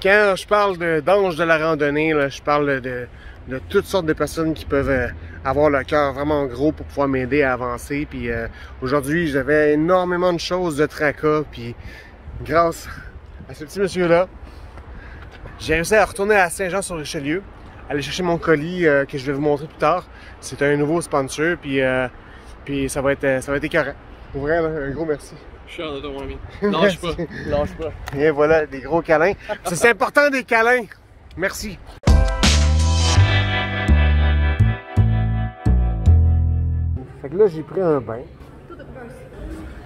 Quand je parle d'anges de la randonnée, là, je parle de toutes sortes de personnes qui peuvent avoir le cœur vraiment gros pour pouvoir m'aider à avancer. Puis aujourd'hui, j'avais énormément de choses de tracas. Puis grâce à ce petit monsieur-là, j'ai réussi à retourner à Saint-Jean-sur-Richelieu, aller chercher mon colis que je vais vous montrer plus tard. C'est un nouveau sponsor, puis ça va être écœurant. Pour vrai, là, un gros merci. Je suis fier de toi, mon ami. Lâche pas. Lâche pas. Et voilà, des gros câlins. C'est important, des câlins. Merci. Fait que là, j'ai pris un bain.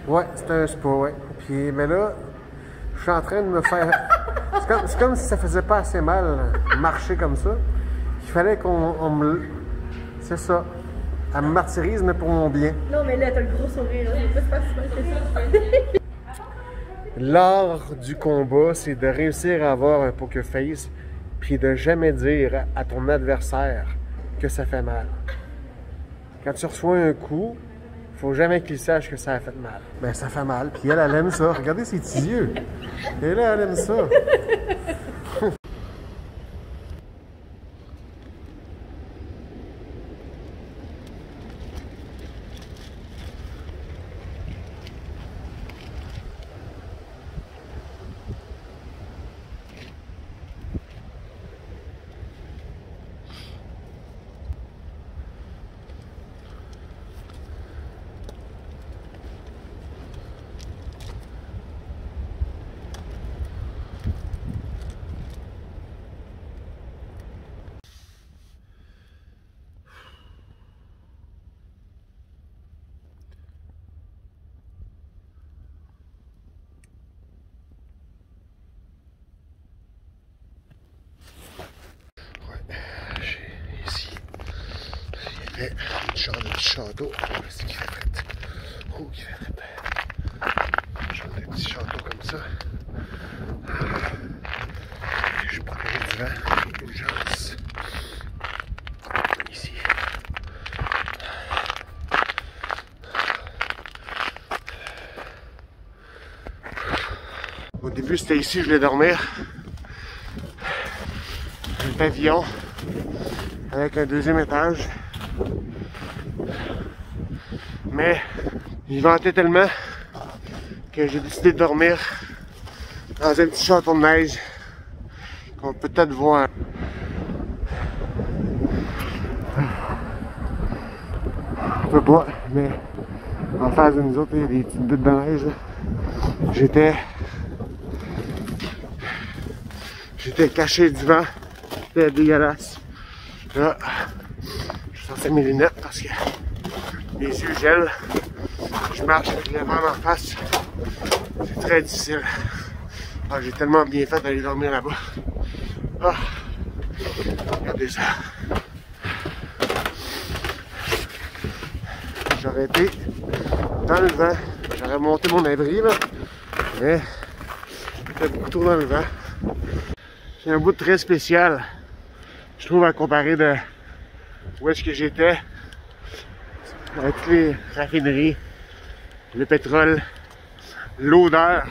Ouais, c'était un spa, ouais. Puis, mais là, je suis en train de me faire... C'est comme si ça faisait pas assez mal marcher comme ça. Il fallait qu'on me... C'est ça. Elle me martyrise, mais pour mon bien. Non, mais là, t'as le gros sourire. C'est pas si mal que ça. L'art du combat, c'est de réussir à avoir un poker face, puis de jamais dire à ton adversaire que ça fait mal. Quand tu reçois un coup, faut jamais qu'il sache que ça a fait mal. Ben, ça fait mal, puis elle aime ça. Regardez ses petits yeux. Et là, elle aime ça. Une genre de petit château. C'est qui fait prête. Oh, qui fait prête. Genre de petit château comme ça. Je suis protégé du vent. Une chance. Ici. Au début, c'était ici que je voulais dormir. Un pavillon avec un deuxième étage. Mais il ventait tellement que j'ai décidé de dormir dans un petit château de neige qu'on peut peut-être voir. On peut pas, mais en face de nous autres, il y a des petites buttes de neige. J'étais caché du vent. C'était dégueulasse. Là, je sortais mes lunettes parce que les yeux gèlent. Je marche avec le vent en face. C'est très difficile. Ah, j'ai tellement bien fait d'aller dormir là-bas. Ah, regardez ça. J'aurais été dans le vent. J'aurais monté mon abri, là. Mais j'étais beaucoup trop dans le vent. C'est un bout très spécial, je trouve, à comparer de où est-ce que j'étais. Avec les raffineries, le pétrole, l'odeur.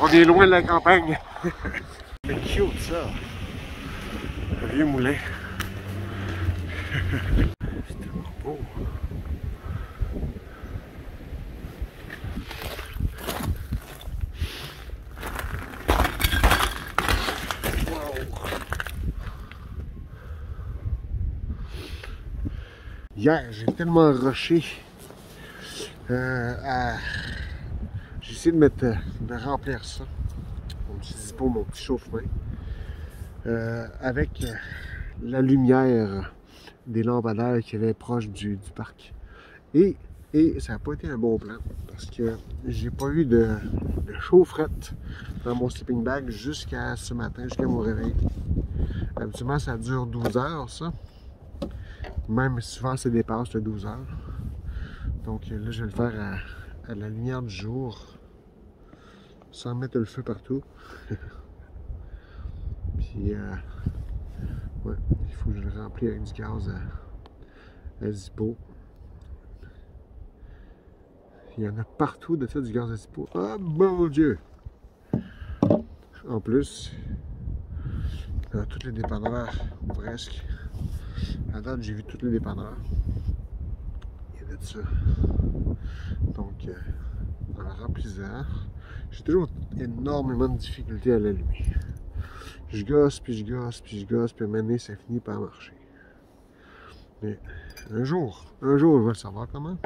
On est loin de la campagne. C'est cute ça. Le vieux moulin. C'est tellement beau. Hier, j'ai tellement rushé j'ai essayé de remplir ça, mon petit zippo, mon petit chauffe-main, avec la lumière des lampadaires qu'il y avait proche du parc. Et ça n'a pas été un bon plan, parce que j'ai pas eu de chaufferette dans mon sleeping bag jusqu'à ce matin, jusqu'à mon réveil. Habituellement, ça dure 12 heures, ça. Même souvent, ça dépasse le 12 heures. Donc là, je vais le faire à la lumière du jour, sans mettre le feu partout. Puis, ouais, il faut que je le remplisse avec du gaz à Zippo. Il y en a partout de ça, du gaz à Zippo. Oh mon Dieu! en plus, dans tous les dépanneurs, ou presque. À date, j'ai vu tous les dépanneurs. Il y a de ça. Donc, en le remplissant, j'ai toujours énormément de difficultés à l'allumer. Je gosse, puis je gosse, puis je gosse, puis à un moment donné, ça finit par marcher. Mais un jour, je vais le savoir comment.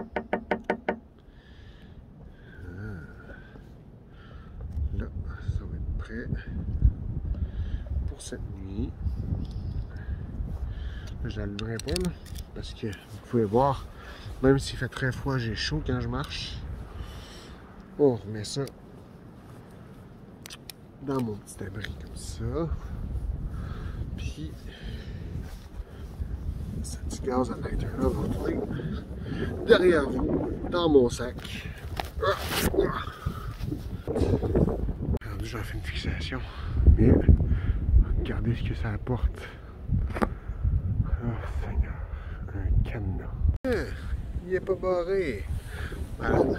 Là, ça va être prêt pour cette nuit. Je l'allumerai pas là, parce que vous pouvez voir, même s'il fait très froid, j'ai chaud quand je marche. On remet ça dans mon petit abri comme ça. Puis, ce petit gaz à l'intérieur va rentrer derrière vous, dans mon sac. J'en fais une fixation, mais regardez ce que ça apporte. Oh Seigneur, un cadenas. Il est pas barré. Voilà.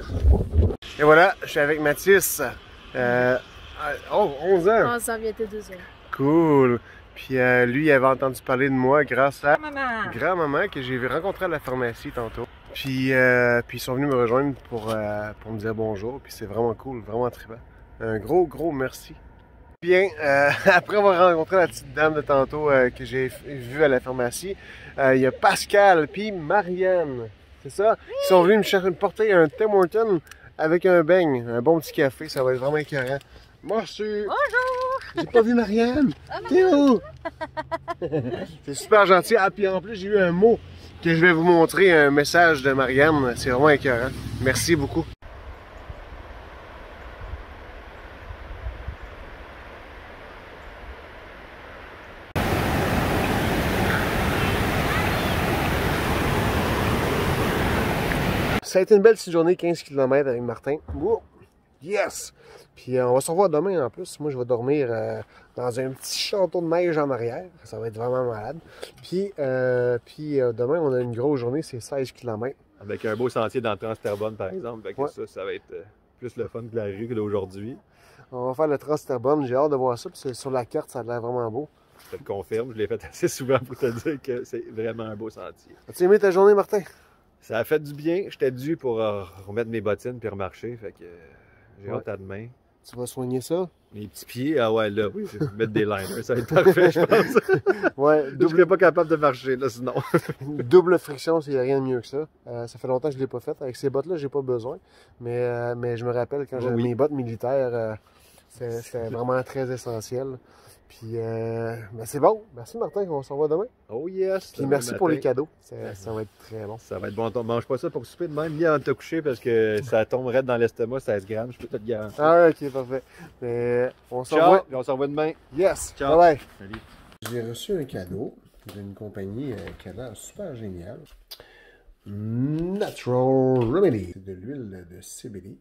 Et voilà, je suis avec Mathis. 11 ans. 11 ans, bientôt 2 ans. Cool. Puis lui, il avait entendu parler de moi grâce à Grand-maman que j'ai rencontré à la pharmacie tantôt. Puis ils sont venus me rejoindre pour me dire bonjour. Puis c'est vraiment cool, vraiment trippant. Un gros merci. Bien, après avoir rencontré la petite dame de tantôt que j'ai vue à la pharmacie, il y a Pascal puis Marianne, c'est ça? Ils sont venus me porter un Tim Hortons avec un beigne, un bon petit café, ça va être vraiment écœurant. Merci! Bonjour! J'ai pas vu Marianne! T'es où? C'est super gentil. Ah, puis en plus, j'ai eu un mot que je vais vous montrer, un message de Marianne. C'est vraiment écœurant. Merci beaucoup. Ça a été une belle petite journée, 15 km avec Martin. Oh, yes! Puis on va se revoir demain en plus. Moi, je vais dormir dans un petit château de neige en arrière. Ça va être vraiment malade. Puis demain, on a une grosse journée, c'est 16 km. Avec un beau sentier dans le Trans-Terrebonne, par exemple. Fait que Ouais. ça va être plus le fun que la rue que d'aujourd'hui. On va faire le Trans-Terrebonne. J'ai hâte de voir ça. Puis sur la carte, ça a l'air vraiment beau. Je te le confirme, je l'ai fait assez souvent pour te dire que c'est vraiment un beau sentier. As-tu aimé ta journée, Martin? Ça a fait du bien. J'étais dû pour remettre mes bottines puis remarcher. Fait que j'ai hâte à demain. Tu vas soigner ça? Mes petits pieds, ah ouais, là, oui, je vais mettre des liners. Ça va être parfait, je pense. Ouais, Je serais pas capable de marcher, là, sinon. double friction, il n'y a rien de mieux que ça. Ça fait longtemps que je ne l'ai pas fait. Avec ces bottes-là, j'ai pas besoin. Mais je me rappelle quand j'avais mes bottes militaires, c'était vraiment très essentiel. Puis, ben c'est bon. Merci Martin, on se revoit demain. Oh yes! Puis merci pour les cadeaux. Ça va être très bon. Ça va être bon. On mange pas ça pour souper de même, ni avant de te coucher, parce que ça tomberait dans l'estomac, 16 grammes, je peux te le garantir. Ah ok, parfait. Mais on se Ciao! revoit. Puis on se revoit demain. Yes! Ciao. Bye bye! Salut! J'ai reçu un cadeau d'une compagnie qui a l'air super géniale. Natural Remedy. C'est de l'huile de CBD.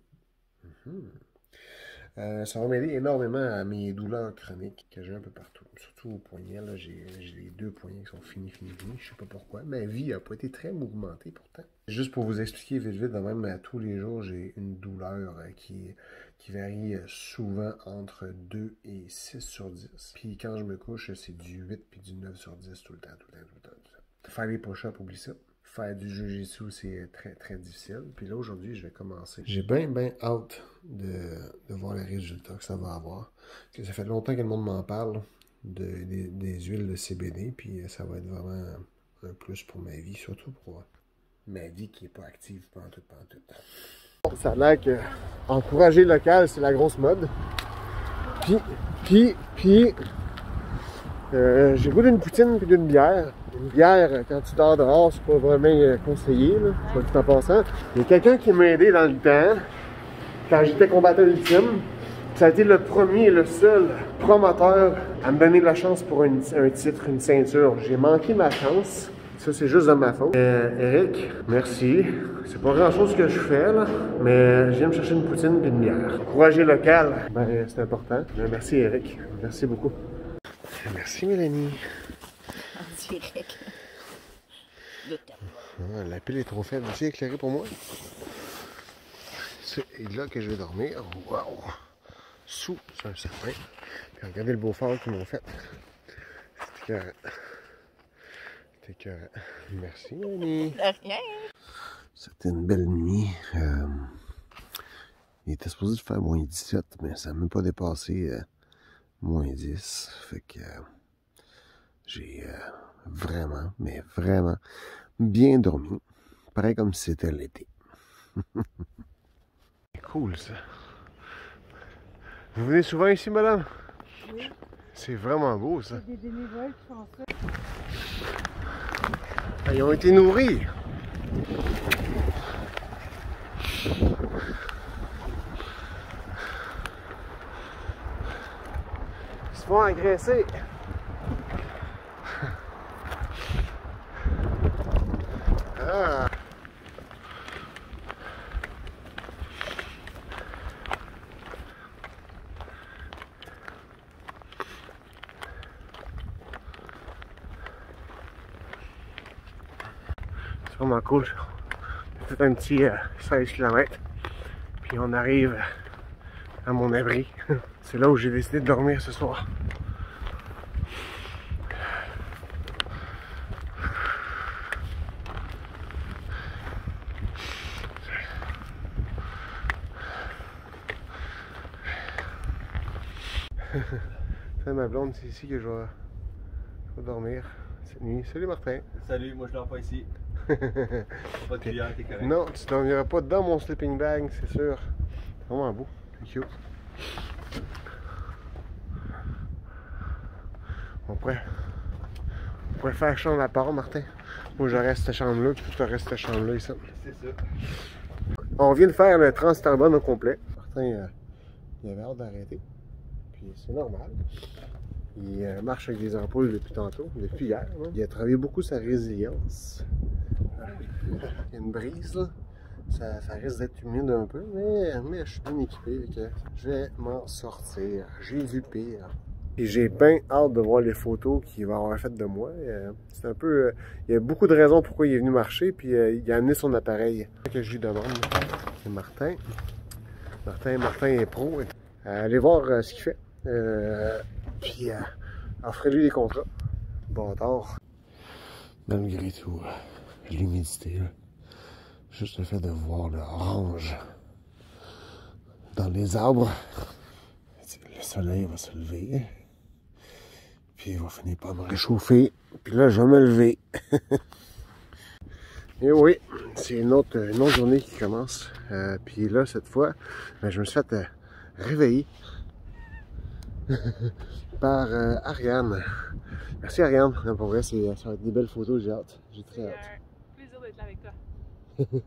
Ça va m'aider énormément à mes douleurs chroniques que j'ai un peu partout. Surtout au poignet, là, j'ai les deux poignets qui sont finis. Je sais pas pourquoi. Ma vie n'a pas été très mouvementée pourtant. Juste pour vous expliquer vite, de même, à tous les jours, j'ai une douleur qui varie souvent entre 2 et 6 sur 10. Puis quand je me couche, c'est du 8 puis du 9 sur 10 tout le temps. Faire les push-ups, oublie ça. Faire du jiu-jitsu, c'est très difficile. Puis là, aujourd'hui, je vais commencer. J'ai bien hâte de voir les résultats que ça va avoir. Parce que ça fait longtemps que le monde m'en parle des huiles de CBD. Puis ça va être vraiment un plus pour ma vie, surtout pour ma vie qui n'est pas active pantoute. Ça a l'air que encourager local, c'est la grosse mode. Puis j'ai goûté d'une poutine puis d'une bière. Une bière, quand tu dors dehors, c'est pas vraiment conseillé, là, soit tout en passant. Il y a quelqu'un qui m'a aidé dans le temps, quand j'étais combattant ultime. Ça a été le premier et le seul promoteur à me donner la chance pour un titre, une ceinture. J'ai manqué ma chance. Ça, c'est juste de ma faute. Eric, merci. C'est pas grand-chose que je fais, là, mais je viens me chercher une poutine et une bière. Encourager local, ben, c'est important. Merci, Eric. Merci beaucoup. Merci, Mélanie. En direct. De ta Ah, la pile est trop faible. Aussi éclairée pour moi. C'est là que je vais dormir. Wow! sous un sapin. Puis regardez le beau phare qu'ils m'ont fait. C'était écœurant. C'était écœurant. Merci, Annie. De rien. C'était une belle nuit. Il était supposé de faire moins 17, mais ça n'a même pas dépassé moins 10. Fait que j'ai vraiment, mais vraiment bien dormi. Pareil comme si c'était l'été. Cool ça. Vous venez souvent ici, madame? Oui. C'est vraiment beau ça. Il y a des bénévoles qui font ça. Ah, ils ont été nourris. Ils se font agresser. Ah. C'est vraiment cool. C'est fait un petit 16 km. Puis on arrive à mon abri. C'est là où j'ai décidé de dormir ce soir. C'est ma blonde, c'est ici que je vais dormir cette nuit. Salut Martin. Salut, moi je dors pas ici. Pas de cuillère, t'es correct. Non, tu dormiras pas dans mon sleeping bag, c'est sûr. C'est vraiment beau. C'est cute. On pourrait faire chambre à part, Martin. Moi, je reste cette chambre-là, puis tu restes cette chambre-là ici. C'est ça. On vient de faire le Trans-Terrebonne au complet. Martin, il avait hâte d'arrêter. Puis c'est normal. Il marche avec des ampoules depuis tantôt, depuis hier. Là. Il a travaillé beaucoup sa résilience. Il y a une brise, là. Ça risque d'être humide un peu, mais je suis bien équipé. Que je vais m'en sortir. J'ai vu pire. Et j'ai bien hâte de voir les photos qu'il va avoir faites de moi. C'est un peu... il y a beaucoup de raisons pourquoi il est venu marcher, puis il a amené son appareil. Ce que je lui demande, c'est Martin. Martin est pro. Allez voir ce qu'il fait. Puis offrez-lui des contrats. Bâtard. Malgré tout, l'humidité, juste le fait de voir l'orange dans les arbres, le soleil va se lever. Puis il va finir par me réchauffer. Puis là, je vais me lever. Et oui, c'est une autre journée qui commence. Puis là, cette fois, je me suis fait réveiller par Ariane. Merci Ariane. Non, pour vrai, ça va être des belles photos, j'ai hâte. J'ai très hâte. C'est un plaisir d'être là avec toi.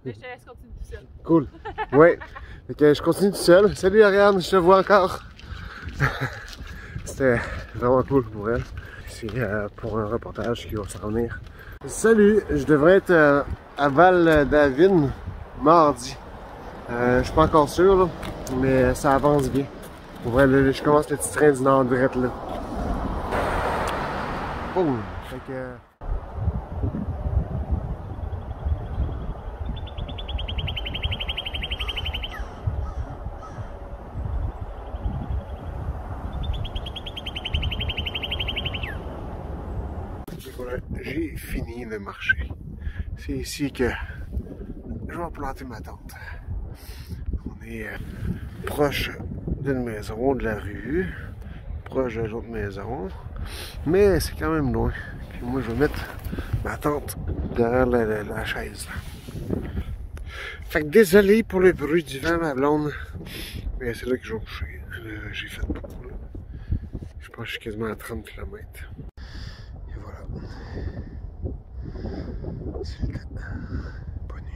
Mais je te laisse continuer tout seul. Cool. Oui. Fait que je continue tout seul. Salut Ariane, je te vois encore. C'était vraiment cool pour elle. C'est pour un reportage qui va s'en venir. Salut, je devrais être à Val-David mardi. Je suis pas encore sûr, là, mais ça avance bien. Pour vrai, là, je commence le petit train du Nord direct là. Boum! Fait que... J'ai fini le marché. C'est ici que je vais planter ma tente. On est proche d'une maison, de la rue, proche d'une autre maison, mais c'est quand même loin. Puis moi, je vais mettre ma tente derrière la chaise. Fait que désolé pour le bruit du vent, ma blonde, mais c'est là que je vais coucher. J'ai fait beaucoup. Là. Je pense que je suis quasiment à 30 km. Et voilà. C'est le temps. Bonne nuit.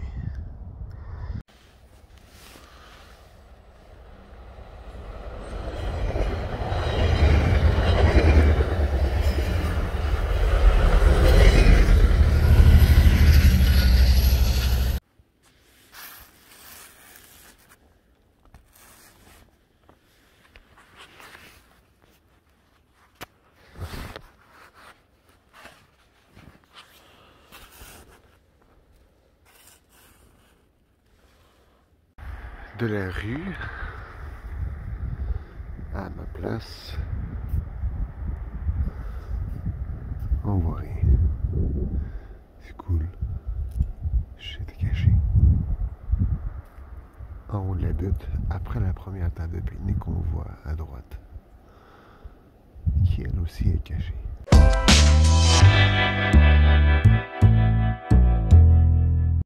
De la rue place. On voit rien. C'est cool. J'étais caché. En haut de la butte, après la première table de pique-nique qu'on voit à droite, qui elle aussi est cachée.